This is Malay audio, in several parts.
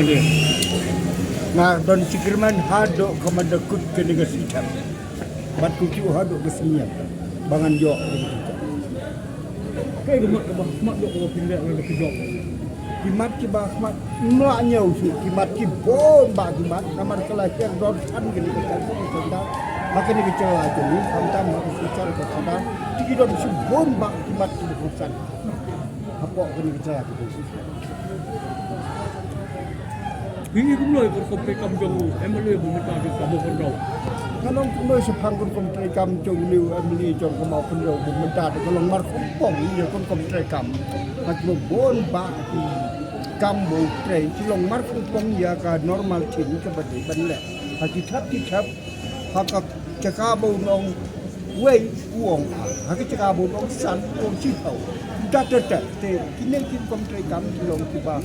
dia. Nah, don Cikirman hadok kepada kut ke negara Sitam. Batu Ciu hadok ke sini. Bangan jok. Kayak gemak ke bah, mak dok ke pindah ke kejok. Kimat ki bah mat mlaknya usi kimat ki bon ba kimat namar kelahir don kan ke negara Sitam. Maka ni kecewa tu ni, kamta mak secara kesada. Tiki don si bon ba kimat ki bukan. Apa kena kecewa tu? Ini kumloi berkompre kamjong, emang bumita di kamu kendau. Kalau kumloi sepanggun komtre kamjong liu amli jong kemau kendau bumita kalau mar kompong ni kon komtre kam. Macam bon ba di kambo tre cilong mar kompong ya ka normal chin ke badi banle. Hati thap hakak cakabo nong wei uong haki cakabo nong san uong sipau. Data te kini komtre kam cilong tiba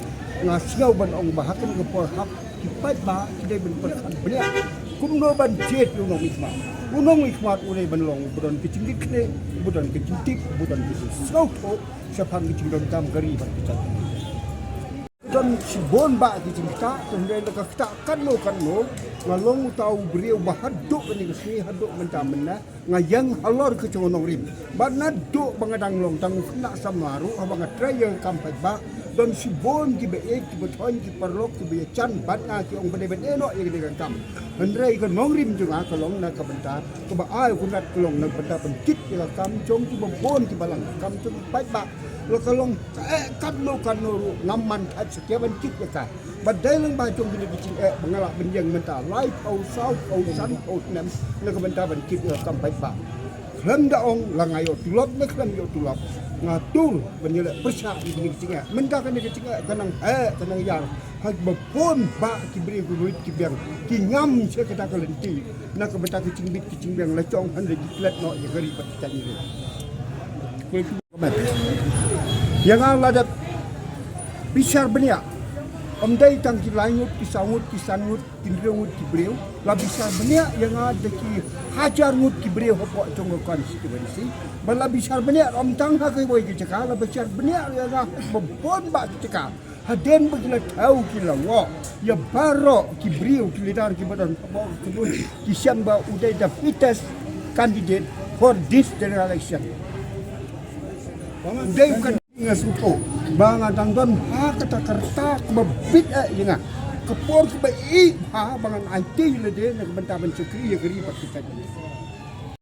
ngasau ban ong bahakan ke por hak kipat ba kidai ban perkan belia kumno ban jet unong ikmat ulai ban long budan kecingit kne budan kecintip budan kecing sauto sapang kecing don kam gari ban kicat don sibon ba kecing kita tendai leka kita kan no ngalong tau beriau bahaduk ni kesini haduk mentamena ngayang halor ke congonong rim banat duk bangadang long tang nak samaru abang trail kampai ba don sibon ki be ki beton ki perlok ki be chan batna ki ong bade bade no ye dengan kam hendrai ko nongrim junga kolong na ka benta ko ba ai kunat kolong na benta pencit ki kam jong ki bon ki balang kam jong pai ba lo kolong kan no ngaman at sekia bencit ya ka badai lang ba jong ki cing mengalak benjang menta lai au sau au san au nem na ka benta bencit ki kam pai ba Klem daong langai o tulap na klem yo tulap ngatur benyela persa di sini singa mendakan di singa kanang kanang yang hak bepon ba ki beri duit ki biang ki ngam se kata kelenti na ka beta ki cingbit ki cingbiang lecong han de klet no ya gari pat tani ni yang Allah dat bisar benia Omdai tang ki langut, ki sangut, ki sangut, ki ngut, ki beriu. La bisa benia yang ada ki hajar ngut ki beriu hopok congo konstituensi. Bala bisa benia om tang ha kai boy ki cakap. La bisa benia yang bebon ba ki cakap. Haden begila tahu ki lawo. Ya baro ki beriu ki lidar ki badan hopok kedun ki syamba udai the fittest candidate for this general election. Udai bukan ngasuto. Bang adang don ha kata kerta kebit jenga kepor kebai ha bangan IT le de nak benta mencekri ya geri pak kita